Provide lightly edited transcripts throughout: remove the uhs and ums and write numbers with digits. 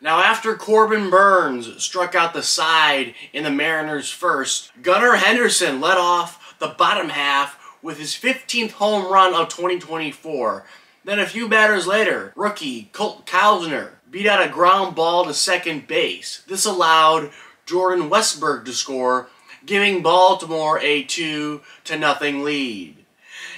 Now, after Corbin Burnes struck out the side in the Mariners' first, Gunnar Henderson led off the bottom half with his 15th home run of 2024. Then a few batters later, rookie Colt Kausner beat out a ground ball to second base. This allowed Jordan Westburg to score, giving Baltimore a 2-0 lead.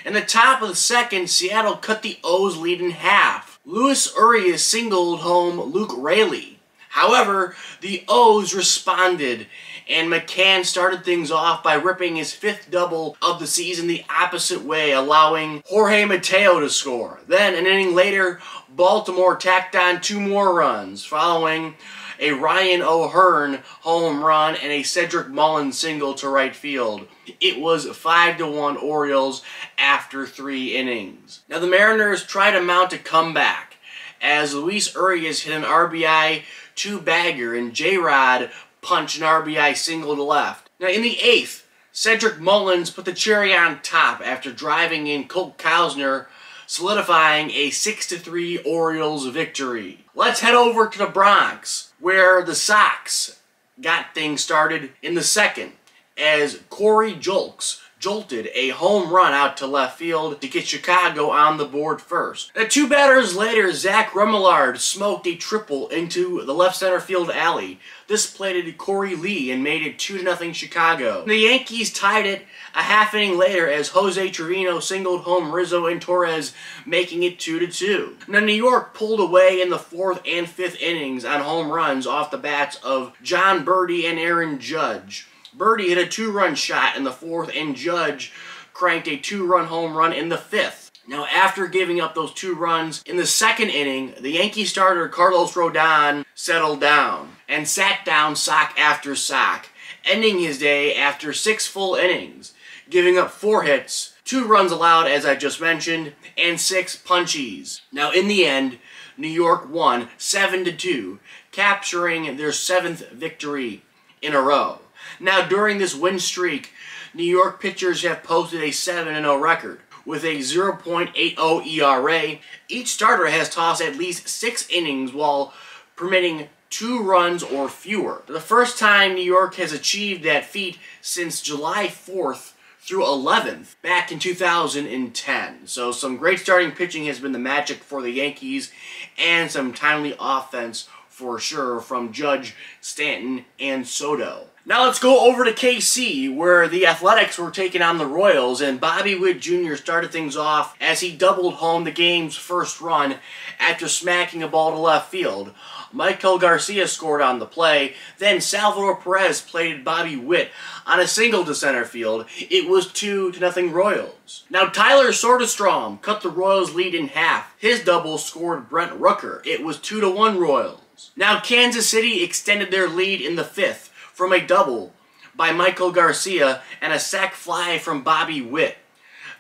In the top of the second, Seattle cut the O's lead in half. Luis Urias singled home Luke Raley. However, the O's responded, and McCann started things off by ripping his 5th double of the season the opposite way, allowing Jorge Mateo to score. Then, an inning later, Baltimore tacked on 2 more runs, following a Ryan O'Hearn home run and a Cedric Mullins single to right field. It was 5-1 Orioles after 3 innings. Now, the Mariners tried to mount a comeback as Luis Urias hit an RBI 2-bagger and J-Rod punched an RBI single to left. Now, in the 8th, Cedric Mullins put the cherry on top after driving in Colt Kausner, solidifying a 6-3 Orioles victory. Let's head over to the Bronx, where the Sox got things started in the second, as Corey Julks jolted a home run out to left field to get Chicago on the board first. Now, 2 batters later, Zach Remillard smoked a triple into the left center field alley. This plated Corey Lee and made it 2-0 Chicago. The Yankees tied it a half inning later as Jose Trevino singled home Rizzo and Torres, making it 2-2. Now, New York pulled away in the 4th and 5th innings on home runs off the bats of John Birdie and Aaron Judge. Birdie hit a 2-run shot in the 4th, and Judge cranked a 2-run home run in the 5th. Now, after giving up those 2 runs in the 2nd inning, the Yankee starter Carlos Rodon settled down and sat down sock after sock, ending his day after 6 full innings, giving up 4 hits, 2 runs allowed as I just mentioned, and 6 punchies. Now, in the end, New York won 7-2, capturing their 7th victory in a row. Now, during this win streak, New York pitchers have posted a 7-0 record with a 0.80 ERA. Each starter has tossed at least 6 innings while permitting 2 runs or fewer. The first time New York has achieved that feat since July 4th through 11th back in 2010. So some great starting pitching has been the magic for the Yankees, and some timely offense for sure from Judge, Stanton, and Soto. Now let's go over to KC, where the Athletics were taking on the Royals, and Bobby Witt Jr. started things off as he doubled home the game's first run after smacking a ball to left field. Michael Garcia scored on the play, then Salvador Perez plated Bobby Witt on a single to center field. It was 2-0 Royals. Now Tyler Soderstrom cut the Royals lead in half. His double scored Brent Rooker. It was 2-1 Royals. Now Kansas City extended their lead in the 5th from a double by Michael Garcia and a sac fly from Bobby Witt.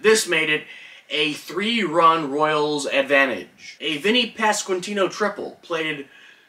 This made it a 3-run Royals advantage. A Vinny Pasquantino triple plated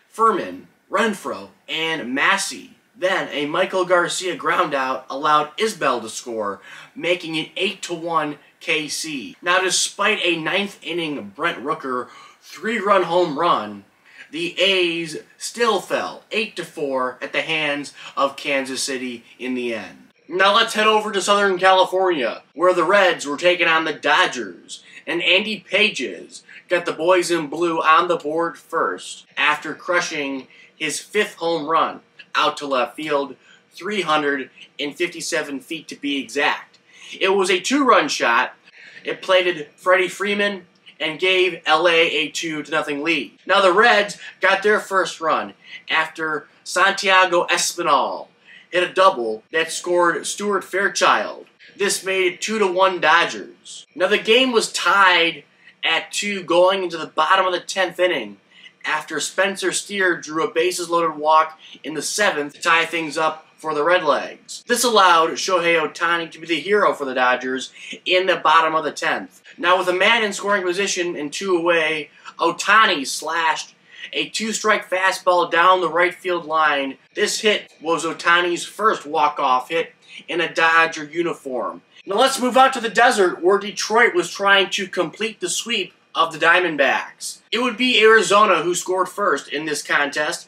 Furman, Renfroe, and Massey. Then a Michael Garcia groundout allowed Isbell to score, making it 8-1 KC. Now, despite a 9th inning Brent Rooker 3-run home run, the A's still fell 8-4 at the hands of Kansas City in the end. Now let's head over to Southern California, where the Reds were taking on the Dodgers, and Andy Pages got the boys in blue on the board first after crushing his 5th home run out to left field, 357 feet to be exact. It was a 2-run shot. It plated Freddie Freeman and gave LA a 2-0 lead. Now the Reds got their first run after Santiago Espinal hit a double that scored Stuart Fairchild. This made it 2-1 Dodgers. Now the game was tied at 2 going into the bottom of the 10th inning after Spencer Steer drew a bases-loaded walk in the 7th to tie things up for the Redlegs. This allowed Shohei Ohtani to be the hero for the Dodgers in the bottom of the 10th. Now with a man in scoring position and 2 away, Ohtani slashed a 2-strike fastball down the right field line. This hit was Ohtani's first walk-off hit in a Dodger uniform. Now let's move out to the desert, where Detroit was trying to complete the sweep of the Diamondbacks. It would be Arizona who scored first in this contest,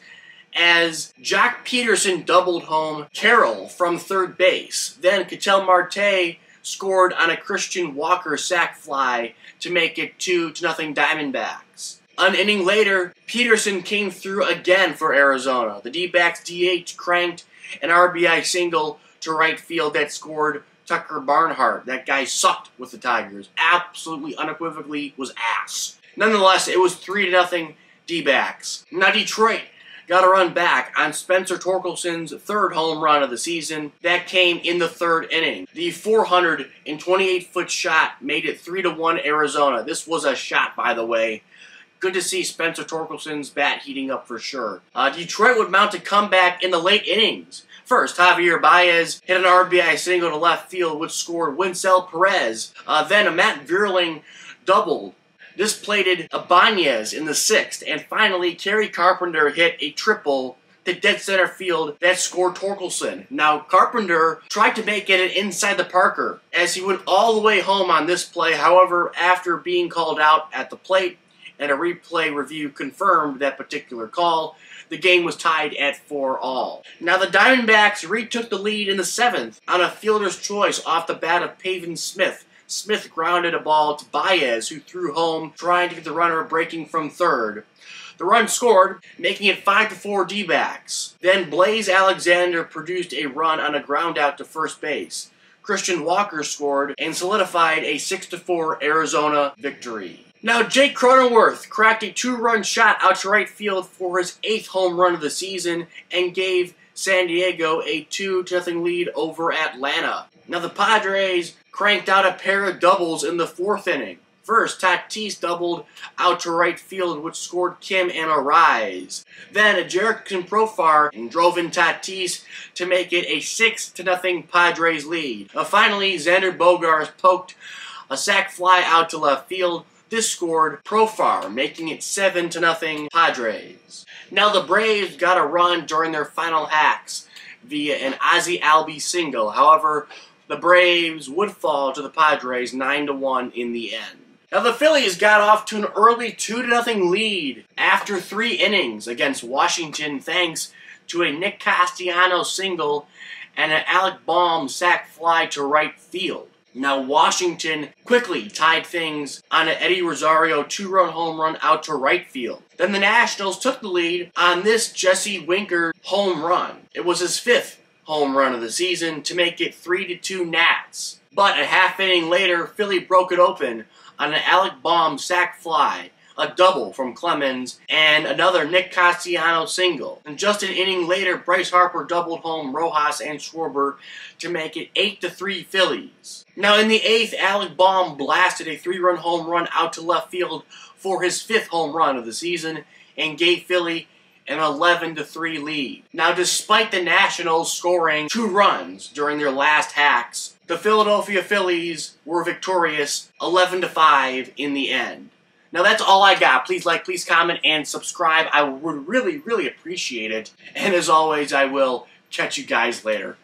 as Jock Peterson doubled home Carroll from third base. Then Ketel Marte scored on a Christian Walker sac fly to make it 2-0 Diamondbacks. An inning later, Peterson came through again for Arizona. The D-backs DH cranked an RBI single to right field that scored Tucker Barnhart. That guy sucked with the Tigers. Absolutely, unequivocally was ass. Nonetheless, it was 3-0 D-backs. Now Detroit got a run back on Spencer Torkelson's third home run of the season. That came in the third inning. The 428-foot shot made it 3-1 Arizona. This was a shot, by the way. Good to see Spencer Torkelson's bat heating up for sure. Detroit would mount a comeback in the late innings. First, Javier Báez hit an RBI single to left field, which scored Winsel Perez. Then a Matt Vierling doubled. This plated Báez in the sixth. And finally, Kerry Carpenter hit a triple to dead center field that scored Torkelson. Now, Carpenter tried to make it an inside the Parker as he went all the way home on this play. However, after being called out at the plate, and a replay review confirmed that particular call, the game was tied at 4-all. Now the Diamondbacks retook the lead in the seventh on a fielder's choice off the bat of Pavin Smith. Smith grounded a ball to Báez, who threw home, trying to get the runner breaking from third. The run scored, making it 5-4 D-backs. Then Blaze Alexander produced a run on a ground out to first base. Christian Walker scored and solidified a 6-4 Arizona victory. Now, Jake Cronenworth cracked a 2-run shot out to right field for his 8th home run of the season and gave San Diego a 2-0 lead over Atlanta. Now, the Padres cranked out a pair of doubles in the 4th inning. First, Tatis doubled out to right field, which scored Kim and Arise. Then, Jerickson Profar drove in Tatis to make it a 6-0 Padres lead. Finally, Xander Bogaerts poked a sac fly out to left field. This scored Profar, making it 7-0 Padres. Now the Braves got a run during their final hacks via an Ozzie Albies single. However, the Braves would fall to the Padres 9-1 in the end. Now the Phillies got off to an early 2-0 lead after 3 innings against Washington thanks to a Nick Castellanos single and an Alec Bohm sac fly to right field. Now Washington quickly tied things on an Eddie Rosario 2-run home run out to right field. Then the Nationals took the lead on this Jesse Winker home run. It was his 5th home run of the season to make it 3-2 Nats. But a half inning later, Philly broke it open on an Alec Bohm sac fly, a double from Clemens, and another Nick Castellanos single. And just an inning later, Bryce Harper doubled home Rojas and Schwarber to make it 8-3 Phillies. Now in the 8th, Alec Bohm blasted a 3-run home run out to left field for his 5th home run of the season and gave Philly an 11-3 lead. Now despite the Nationals scoring 2 runs during their last hacks, the Philadelphia Phillies were victorious 11-5 in the end. Now that's all I got. Please like, please comment, and subscribe. I would really, really appreciate it. And as always, I will catch you guys later.